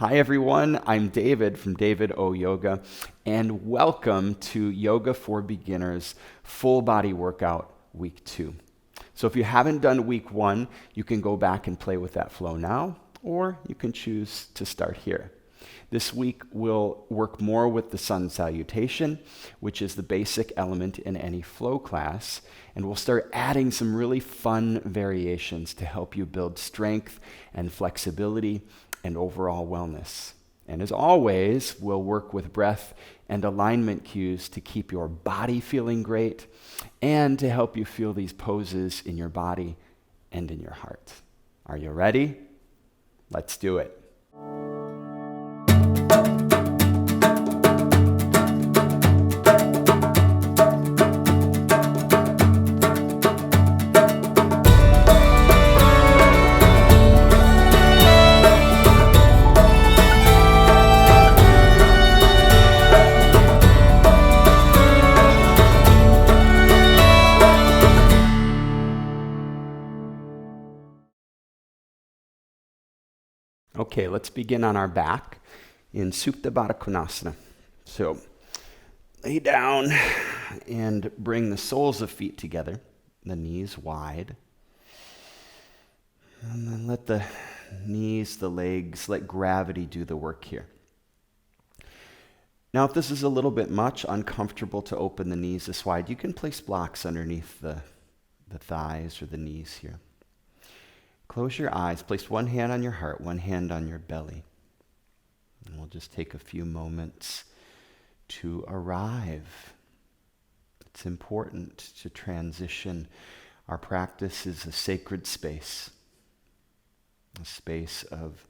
Hi everyone, I'm David from davidoyoga, and welcome to Yoga for Beginners Full Body Workout Week 2. So if you haven't done Week 1, you can go back and play with that flow now, or you can choose to start here. This week we'll work more with the Sun Salutation, which is the basic element in any flow class, and we'll start adding some really fun variations to help you build strength and flexibility and overall wellness. And as always, we'll work with breath and alignment cues to keep your body feeling great and to help you feel these poses in your body and in your heart. Are you ready? Let's do it. Okay, let's begin on our back in Supta Baddha Konasana. So lay down and bring the soles of feet together, the knees wide. And then let the knees, the legs, let gravity do the work here. Now, if this is a little bit much, uncomfortable to open the knees this wide, you can place blocks underneath the thighs or the knees here. Close your eyes, place one hand on your heart, one hand on your belly. And we'll just take a few moments to arrive. It's important to transition. Our practice is a sacred space, a space of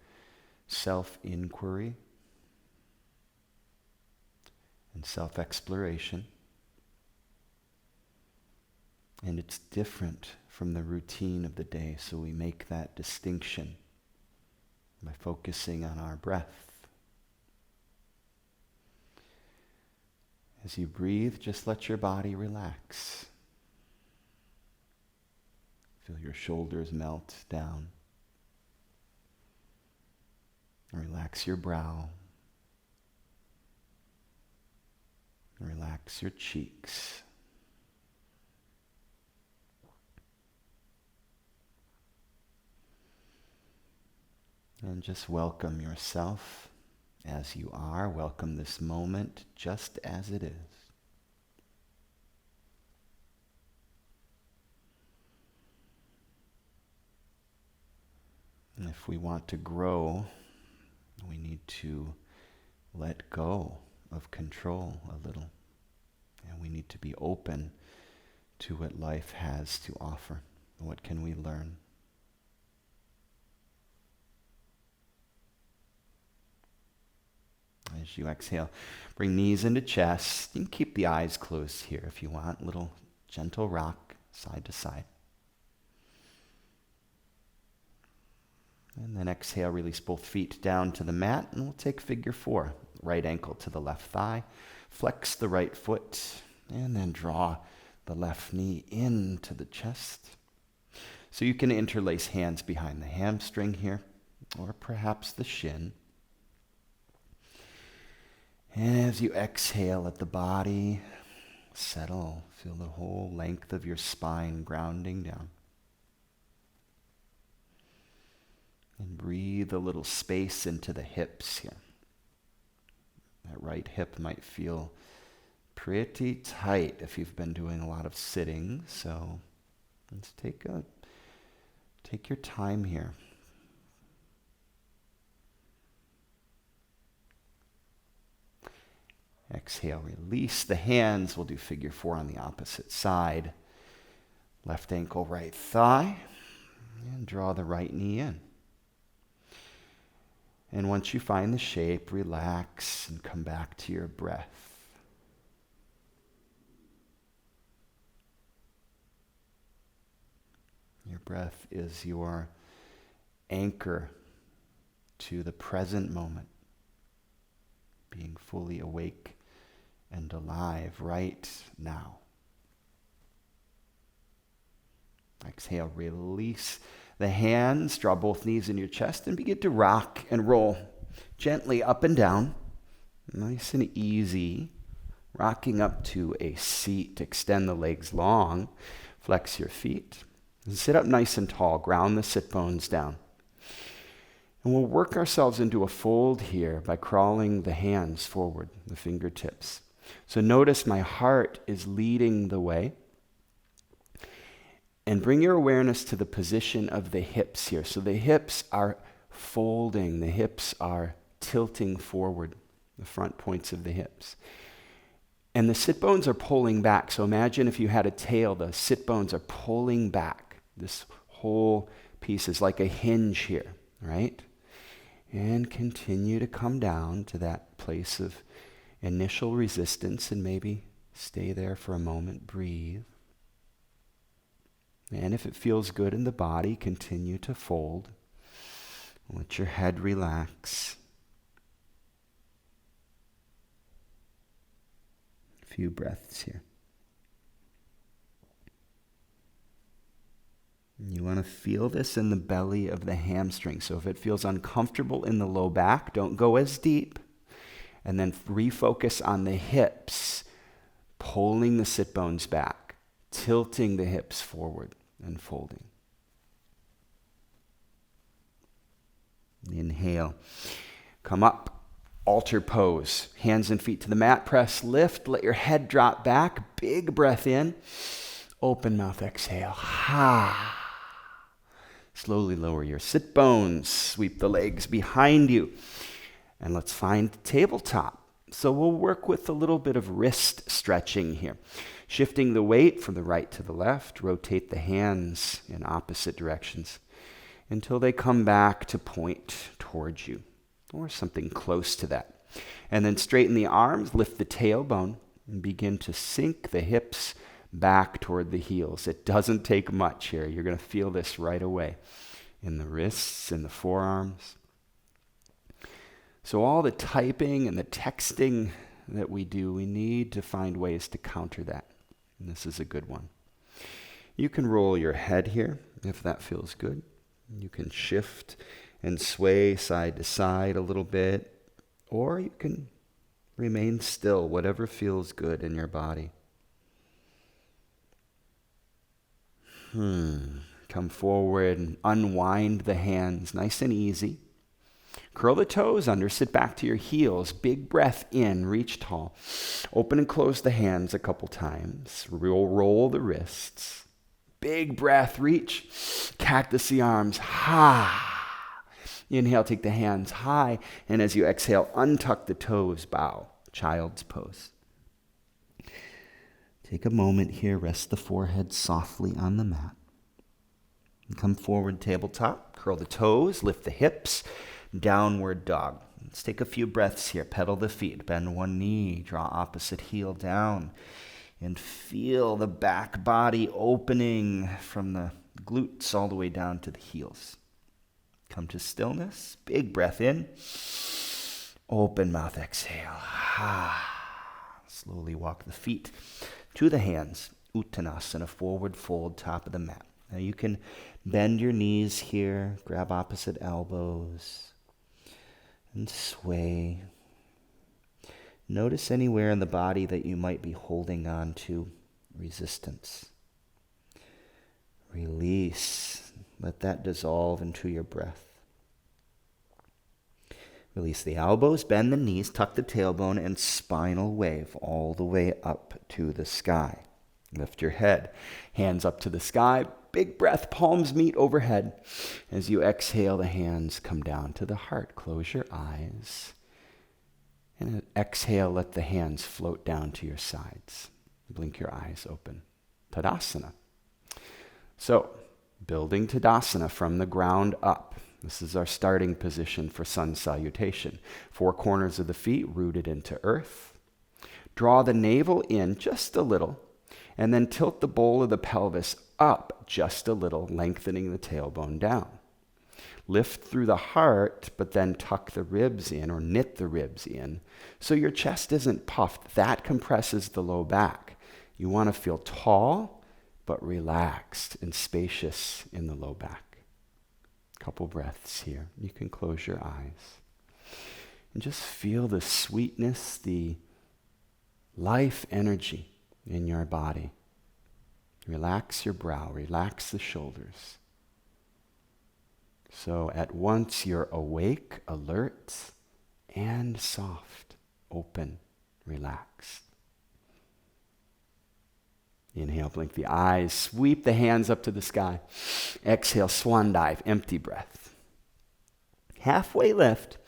self-inquiry and self-exploration. And it's different from the routine of the day, so we make that distinction by focusing on our breath. As you breathe, just let your body relax. Feel your shoulders melt down. Relax your brow. Relax your cheeks. And just welcome yourself as you are. Welcome this moment just as it is. And if we want to grow, we need to let go of control a little. And we need to be open to what life has to offer. What can we learn? As you exhale, bring knees into chest. You can keep the eyes closed here if you want. Little gentle rock side to side. And then exhale, release both feet down to the mat, and we'll take figure 4. Right ankle to the left thigh. Flex the right foot, and then draw the left knee into the chest. So you can interlace hands behind the hamstring here, or perhaps the shin. And as you exhale, let the body settle. Feel the whole length of your spine grounding down. And breathe a little space into the hips here. That right hip might feel pretty tight if you've been doing a lot of sitting. So let's take your time here. Exhale, release the hands. We'll do figure 4 on the opposite side. Left ankle, right thigh. And draw the right knee in. And once you find the shape, relax and come back to your breath. Your breath is your anchor to the present moment, being fully awake and alive right now. Exhale, release the hands, draw both knees in your chest, and begin to rock and roll. Gently up and down, nice and easy. Rocking up to a seat. Extend the legs long. Flex your feet. And sit up nice and tall. Ground the sit bones down. And we'll work ourselves into a fold here by crawling the hands forward, the fingertips. So notice my heart is leading the way. And bring your awareness to the position of the hips here. So the hips are folding. The hips are tilting forward, the front points of the hips. And the sit bones are pulling back. So imagine if you had a tail, the sit bones are pulling back. This whole piece is like a hinge here, right? And continue to come down to that place of initial resistance and maybe stay there for a moment, breathe. And if it feels good in the body, continue to fold. Let your head relax. A few breaths here. You want to feel this in the belly of the hamstring. So if it feels uncomfortable in the low back, don't go as deep. And then refocus on the hips, pulling the sit bones back, tilting the hips forward and folding. Inhale. Come up. Altar pose. Hands and feet to the mat. Press, lift. Let your head drop back. Big breath in. Open mouth, exhale. Ha. Slowly lower your sit bones. Sweep the legs behind you. And let's find tabletop. So we'll work with a little bit of wrist stretching here. Shifting the weight from the right to the left. Rotate the hands in opposite directions until they come back to point towards you, or something close to that. And then straighten the arms, lift the tailbone, and begin to sink the hips back toward the heels. It doesn't take much here. You're going to feel this right away in the wrists, in the forearms. So all the typing and the texting that we do, we need to find ways to counter that. And this is a good one. You can roll your head here if that feels good. You can shift and sway side to side a little bit, or you can remain still, whatever feels good in your body. Come forward and unwind the hands, nice and easy. Curl the toes under, sit back to your heels. Big breath in, reach tall. Open and close the hands a couple times. Roll the wrists. Big breath, reach. Cactus the arms, ha. Inhale, take the hands high. And as you exhale, untuck the toes, bow. Child's pose. Take a moment here, rest the forehead softly on the mat. And come forward, tabletop. Curl the toes, lift the hips. Downward dog. Let's take a few breaths here. Pedal the feet, bend one knee, draw opposite heel down. And feel the back body opening from the glutes all the way down to the heels. Come to stillness. Big breath in. Open mouth, exhale. Slowly walk the feet to the hands. Uttanasana, forward fold, top of the mat. Now you can bend your knees here, grab opposite elbows, and sway. Notice anywhere in the body that you might be holding on to resistance. Release. Let that dissolve into your breath. Release the elbows, bend the knees, tuck the tailbone, and spinal wave all the way up to the sky. Lift your head, hands up to the sky. Big breath, palms meet overhead. As you exhale, the hands come down to the heart. Close your eyes. And exhale, let the hands float down to your sides. Blink your eyes open. Tadasana. So, building Tadasana from the ground up. This is our starting position for Sun Salutation. 4 corners of the feet rooted into earth. Draw the navel in just a little, and then tilt the bowl of the pelvis up just a little, lengthening the tailbone down. Lift through the heart, but then tuck the ribs in or knit the ribs in so your chest isn't puffed. That compresses the low back. You want to feel tall, but relaxed and spacious in the low back. Couple breaths here. You can close your eyes. And just feel the sweetness, the life energy in your body. Relax your brow, relax the shoulders. So at once you're awake, alert, and soft, open, relaxed. Inhale, blink the eyes, sweep the hands up to the sky. Exhale, swan dive, empty breath. Halfway lift,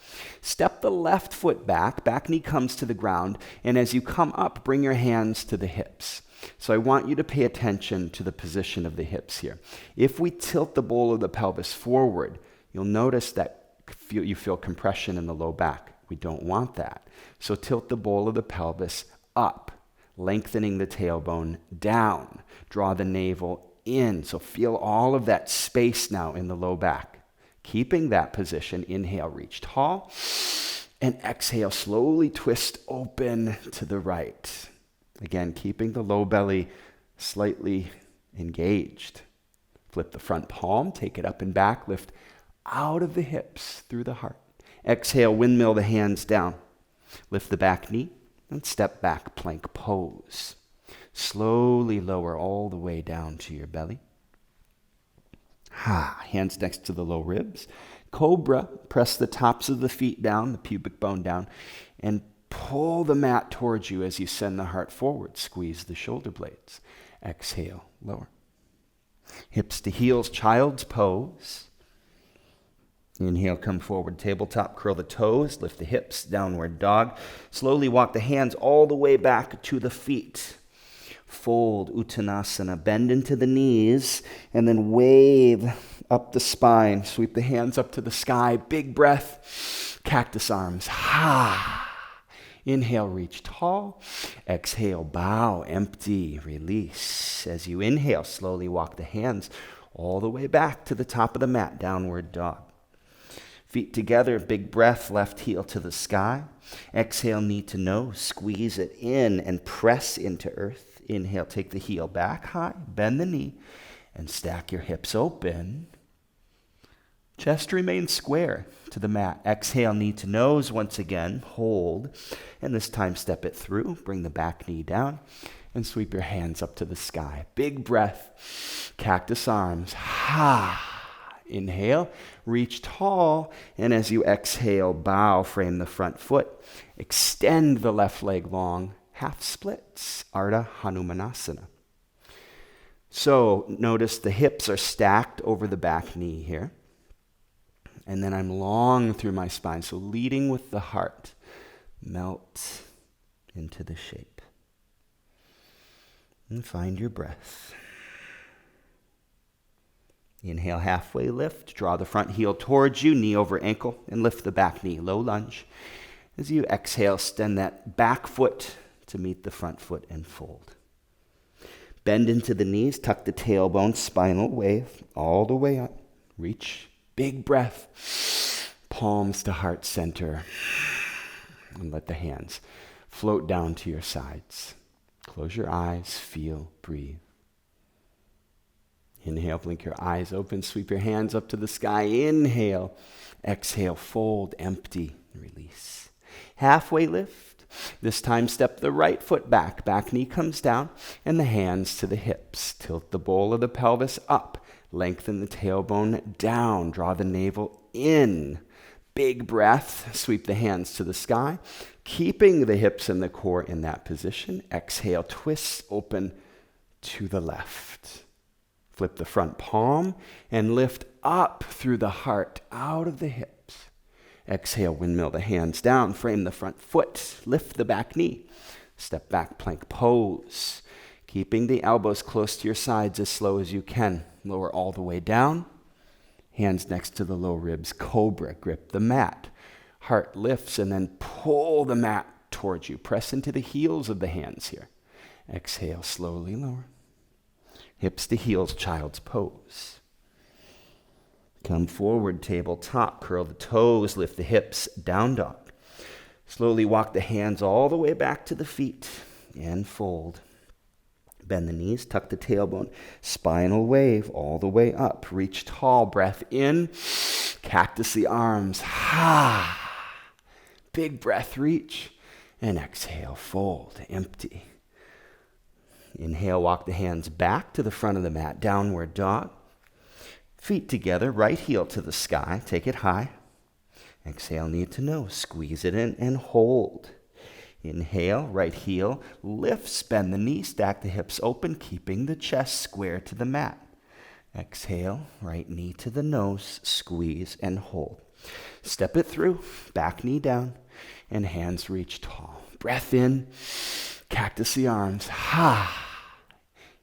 step the left foot back knee comes to the ground, and as you come up, bring your hands to the hips. So I want you to pay attention to the position of the hips here. If we tilt the bowl of the pelvis forward, you'll notice that you feel compression in the low back. We don't want that. So tilt the bowl of the pelvis up, lengthening the tailbone down. Draw the navel in. So feel all of that space now in the low back. Keeping that position, inhale, reach tall. And exhale, slowly twist open to the right. Again, keeping the low belly slightly engaged. Flip the front palm, take it up and back, lift out of the hips through the heart. Exhale, windmill the hands down. Lift the back knee and step back, plank pose. Slowly lower all the way down to your belly. Hands next to the low ribs. Cobra, press the tops of the feet down, the pubic bone down, and pull the mat towards you as you send the heart forward. Squeeze the shoulder blades. Exhale, lower. Hips to heels, child's pose. Inhale, come forward, tabletop, curl the toes, lift the hips, downward dog. Slowly walk the hands all the way back to the feet. Fold, Uttanasana, bend into the knees, and then wave up the spine. Sweep the hands up to the sky, big breath, cactus arms. Inhale, reach tall. Exhale, bow, empty, release. As you inhale, slowly walk the hands all the way back to the top of the mat, downward dog. Feet together, big breath, left heel to the sky. Exhale, knee to nose, squeeze it in and press into earth. Inhale, take the heel back high, bend the knee, and stack your hips open. Chest remains square to the mat. Exhale, knee to nose once again, hold, and this time step it through. Bring the back knee down and sweep your hands up to the sky. Big breath, cactus arms. Inhale, reach tall, and as you exhale, bow, frame the front foot. Extend the left leg long, half splits, Ardha Hanumanasana. So notice the hips are stacked over the back knee here. And then I'm long through my spine, so leading with the heart. Melt into the shape. And find your breath. Inhale, halfway lift. Draw the front heel towards you, knee over ankle, and lift the back knee, low lunge. As you exhale, extend that back foot to meet the front foot and fold. Bend into the knees, tuck the tailbone, spinal wave, all the way up. Reach, big breath, palms to heart center. And let the hands float down to your sides. Close your eyes, feel, breathe. Inhale, blink your eyes open, sweep your hands up to the sky. Inhale, exhale, fold, empty, release. Halfway lift. This time step the right foot back. Back knee comes down and the hands to the hips. Tilt the bowl of the pelvis up. Lengthen the tailbone down. Draw the navel in. Big breath. Sweep the hands to the sky. Keeping the hips and the core in that position. Exhale, twist open to the left. Flip the front palm and lift up through the heart, out of the hips. Exhale, windmill the hands down, frame the front foot, lift the back knee. Step back, plank pose. Keeping the elbows close to your sides as slow as you can. Lower all the way down. Hands next to the low ribs, cobra, grip the mat. Heart lifts and then pull the mat towards you. Press into the heels of the hands here. Exhale, slowly lower. Hips to heels, child's pose. Come forward, tabletop, curl the toes, lift the hips, down dog. Slowly walk the hands all the way back to the feet and fold. Bend the knees, tuck the tailbone, spinal wave all the way up. Reach tall, breath in, cactus the arms. Big breath, reach. And exhale, fold, empty. Inhale, walk the hands back to the front of the mat, downward dog. Feet together, right heel to the sky, take it high. Exhale, knee to nose, squeeze it in and hold. Inhale, right heel, lift, bend the knee, stack the hips open, keeping the chest square to the mat. Exhale, right knee to the nose, squeeze and hold. Step it through, back knee down, and hands reach tall. Breath in, cactus the arms, ha.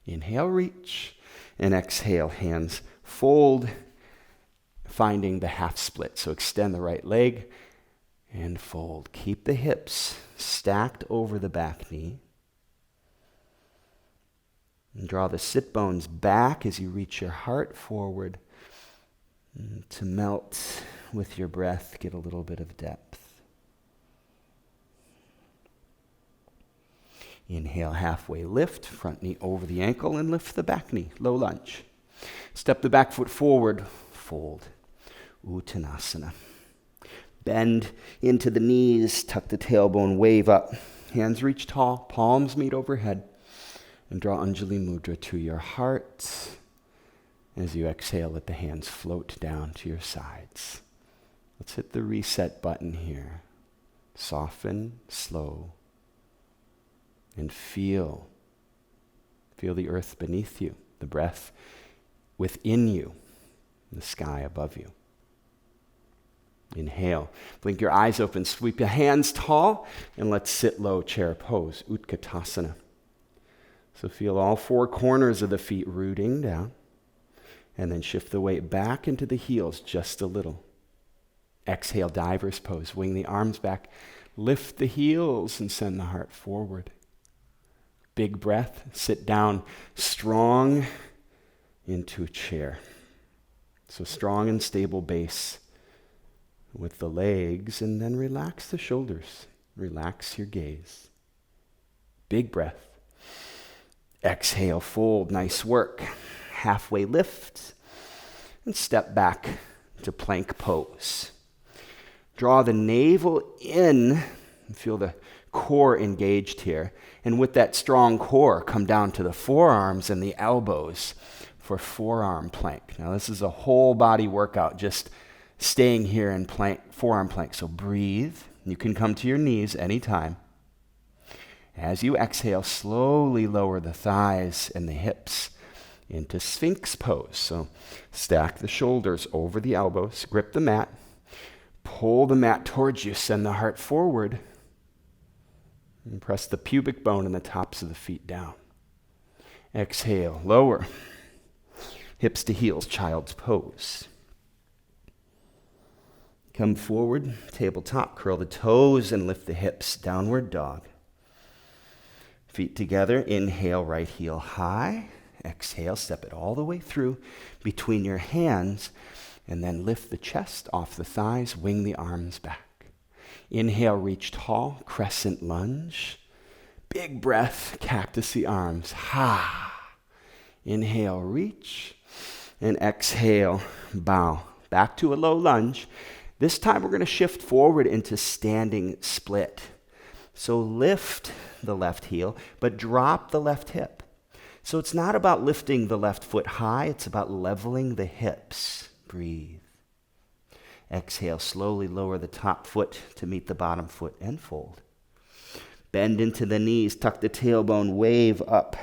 Inhale, reach, and exhale, hands fold, finding the half split. So extend the right leg and fold. Keep the hips stacked over the back knee. And draw the sit bones back as you reach your heart forward to melt with your breath, get a little bit of depth. Inhale, halfway lift, front knee over the ankle and lift the back knee, low lunge. Step the back foot forward, fold, Uttanasana. Bend into the knees, tuck the tailbone, wave up. Hands reach tall, palms meet overhead. And draw Anjali Mudra to your heart. As you exhale, let the hands float down to your sides. Let's hit the reset button here. Soften, slow, and feel. Feel the earth beneath you, the breath within you, the sky above you. Inhale. Blink your eyes open, sweep your hands tall, and let's sit low, chair pose, Utkatasana. So feel all four corners of the feet rooting down, and then shift the weight back into the heels just a little. Exhale, diver's pose. Wing the arms back. Lift the heels and send the heart forward. Big breath. Sit down strong into a chair. So strong and stable base with the legs, and then relax the shoulders. Relax your gaze. Big breath. Exhale, fold. Nice work. Halfway lift and step back to plank pose. Draw the navel in and feel the core engaged here. And with that strong core, come down to the forearms and the elbows for forearm plank. Now this is a whole body workout, just staying here in plank, forearm plank. So breathe. You can come to your knees anytime. As you exhale, slowly lower the thighs and the hips into Sphinx pose. So stack the shoulders over the elbows, grip the mat, pull the mat towards you, send the heart forward, and press the pubic bone and the tops of the feet down. Exhale, lower. Hips to heels, child's pose. Come forward, tabletop, curl the toes and lift the hips, downward dog. Feet together, inhale, right heel high. Exhale, step it all the way through between your hands, and then lift the chest off the thighs, wing the arms back. Inhale, reach tall, crescent lunge. Big breath, cactus the arms, ha. Inhale, reach, and exhale, bow. Back to a low lunge. This time we're going to shift forward into standing split. So lift the left heel, but drop the left hip. So it's not about lifting the left foot high, it's about leveling the hips. Breathe. Exhale, slowly lower the top foot to meet the bottom foot and fold. Bend into the knees, tuck the tailbone, wave up.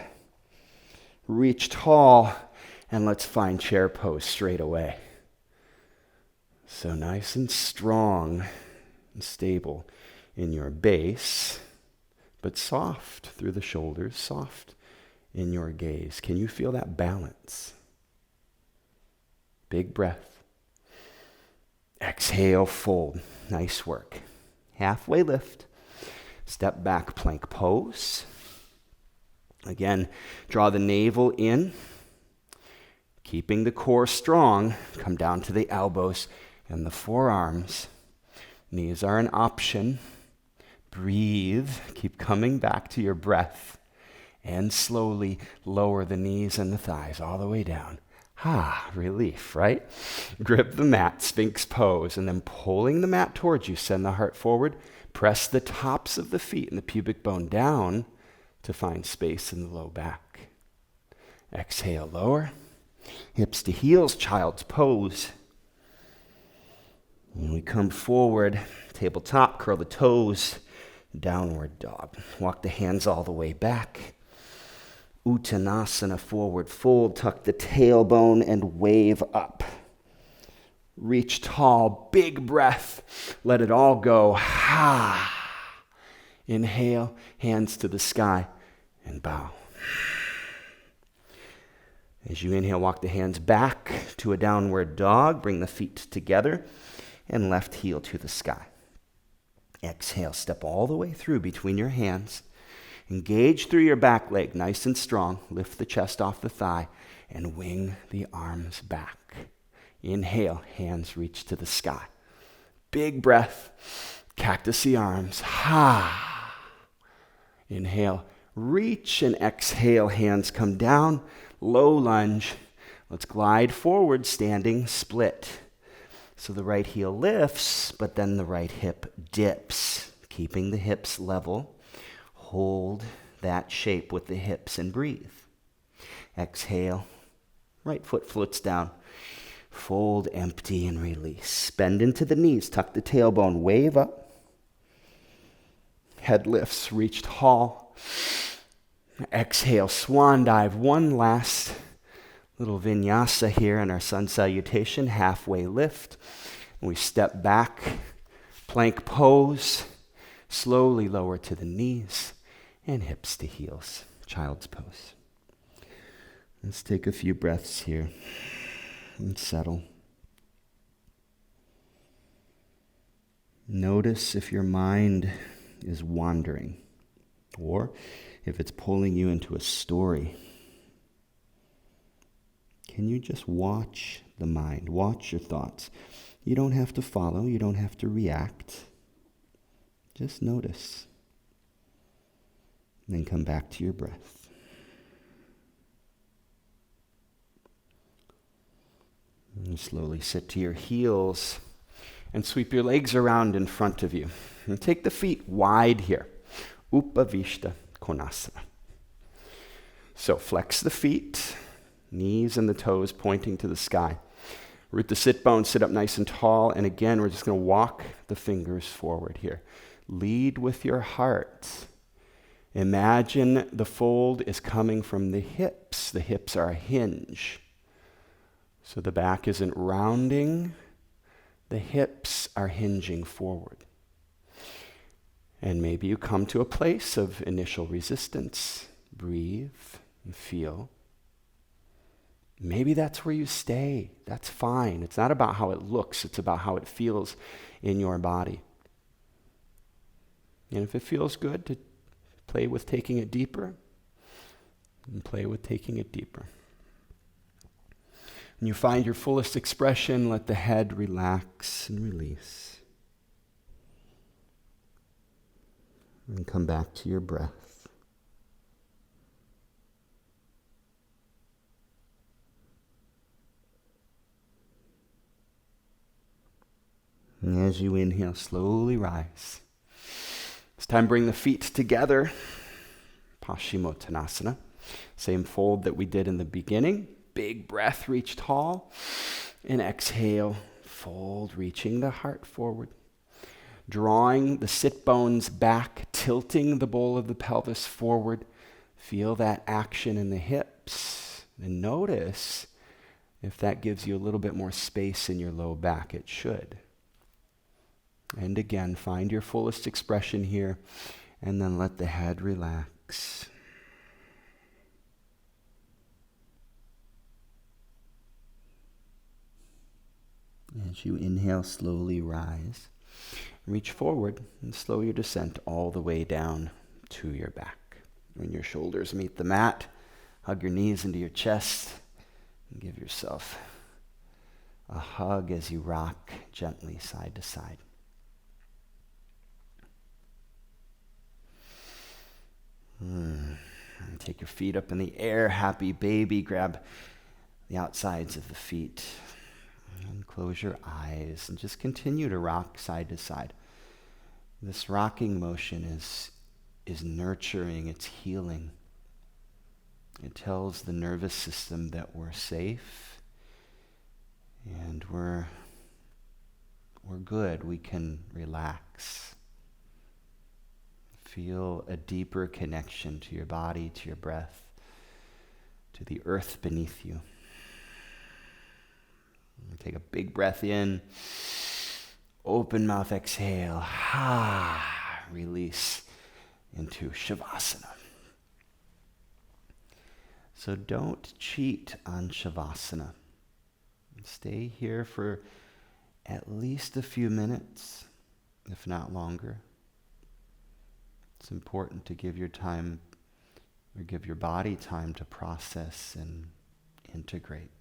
Reach tall, and let's find chair pose straight away. So nice and strong and stable in your base, but soft through the shoulders, soft in your gaze. Can you feel that balance? Big breath. Exhale, fold. Nice work. Halfway lift. Step back, plank pose. Again, draw the navel in. Keeping the core strong, come down to the elbows and the forearms. Knees are an option. Breathe. Keep coming back to your breath. And slowly lower the knees and the thighs all the way down. Relief, right? Grip the mat, Sphinx pose, and then pulling the mat towards you, send the heart forward. Press the tops of the feet and the pubic bone down to find space in the low back. Exhale, lower. Hips to heels, child's pose. And we come forward, tabletop, curl the toes, downward dog. Walk the hands all the way back. Uttanasana, forward fold, tuck the tailbone and wave up. Reach tall, big breath. Let it all go. Inhale, hands to the sky and bow. As you inhale, walk the hands back to a downward dog. Bring the feet together and left heel to the sky. Exhale, step all the way through between your hands. Engage through your back leg, nice and strong. Lift the chest off the thigh and wing the arms back. Inhale, hands reach to the sky. Big breath, cactusy arms. Inhale, reach, and exhale, hands come down. Low lunge. Let's glide forward, standing split. So the right heel lifts, but then the right hip dips, keeping the hips level. Hold that shape with the hips and breathe. Exhale, right foot floats down. Fold, empty, and release. Bend into the knees, tuck the tailbone, wave up. Head lifts, reach tall. Exhale, swan dive. One last little vinyasa here in our Sun Salutation, halfway lift. We step back, plank pose, slowly lower to the knees and hips to heels, child's pose. Let's take a few breaths here and settle. Notice if your mind is wandering or if it's pulling you into a story. Can you just watch the mind, watch your thoughts? You don't have to follow, you don't have to react. Just notice. And then come back to your breath. And slowly sit to your heels and sweep your legs around in front of you. And take the feet wide here. Upavishta Konasana. So flex the feet, knees and the toes pointing to the sky. Root the sit bones, sit up nice and tall. And again, we're just going to walk the fingers forward here. Lead with your heart. Imagine the fold is coming from the hips. The hips are a hinge. So the back isn't rounding. The hips are hinging forward. And maybe you come to a place of initial resistance. Breathe and feel. Maybe that's where you stay. That's fine. It's not about how it looks. It's about how it feels in your body. And if it feels good to play with taking it deeper, and play with taking it deeper. When you find your fullest expression, let the head relax and release. And come back to your breath. And as you inhale, slowly rise. It's time to bring the feet together. Paschimottanasana. Same fold that we did in the beginning. Big breath, reach tall. And exhale, fold, reaching the heart forward. Drawing the sit bones back, tilting the bowl of the pelvis forward. Feel that action in the hips. And notice if that gives you a little bit more space in your low back. It should. And again, find your fullest expression here, and then let the head relax. As you inhale, slowly rise. Reach forward and slow your descent all the way down to your back. When your shoulders meet the mat, hug your knees into your chest and give yourself a hug as you rock gently side to side. Take your feet up in the air, happy baby. Grab the outsides of the feet. And close your eyes and just continue to rock side to side. This rocking motion is nurturing, it's healing. It tells the nervous system that we're safe and we're good. We can relax. Feel a deeper connection to your body, to your breath, to the earth beneath you. Take a big breath in. Open mouth exhale. Release into Shavasana. So don't cheat on Shavasana. Stay here for at least a few minutes, if not longer. It's important to give your body time to process and integrate.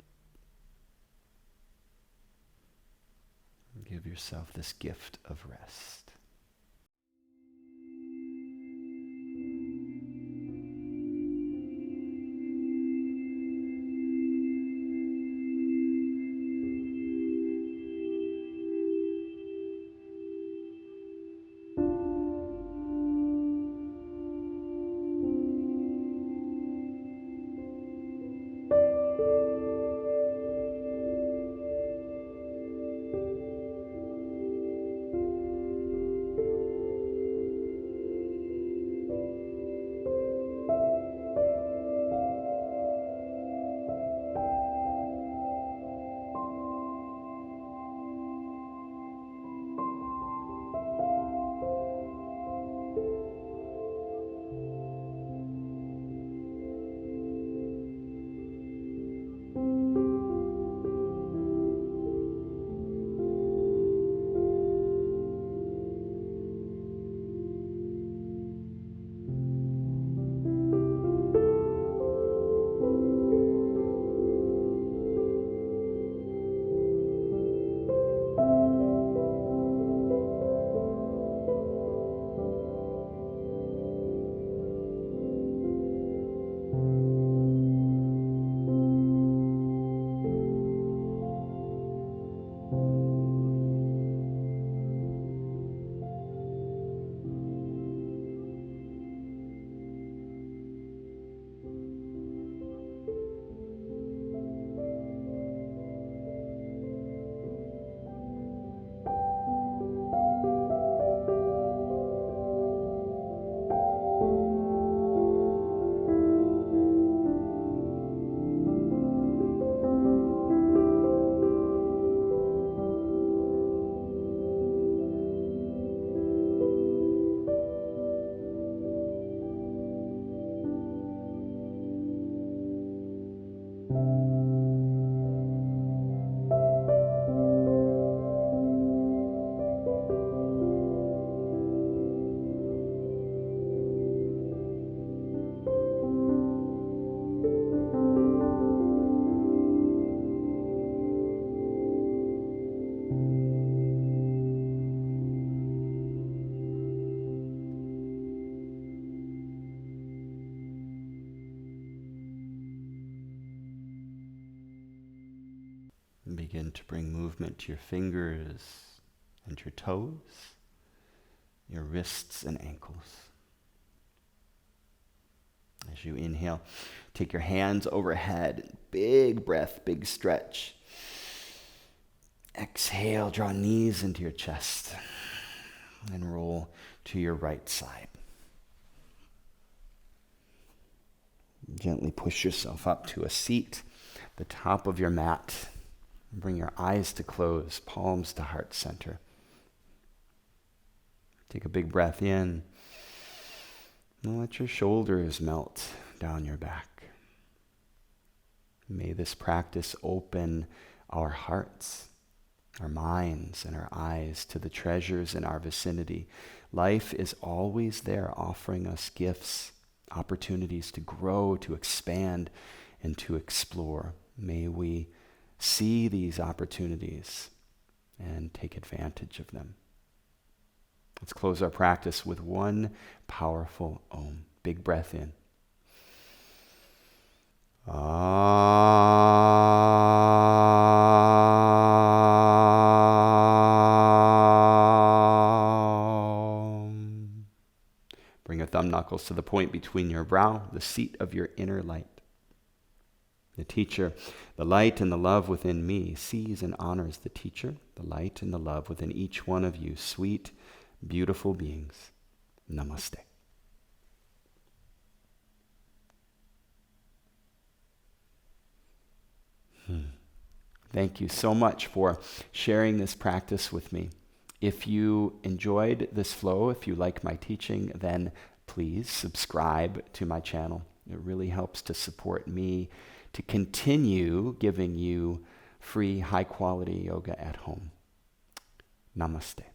Give yourself this gift of rest. And begin to bring movement to your fingers and your toes, your wrists and ankles. As you inhale, take your hands overhead. Big breath, big stretch. Exhale, draw knees into your chest and roll to your right side. Gently push yourself up to a seat, the top of your mat. Bring your eyes to close, palms to heart center. Take a big breath in. And let your shoulders melt down your back. May this practice open our hearts, our minds, and our eyes to the treasures in our vicinity. Life is always there offering us gifts, opportunities to grow, to expand, and to explore. May we see these opportunities and take advantage of them. Let's close our practice with one powerful Om. Big breath in. Bring your thumb knuckles to the point between your brow, the seat of your inner light. The teacher, the light and the love within me, sees and honors the teacher, the light and the love within each one of you, sweet, beautiful beings. Namaste. Thank you so much for sharing this practice with me. If you enjoyed this flow, if you like my teaching, then please subscribe to my channel. It really helps to support me to continue giving you free, high-quality yoga at home. Namaste.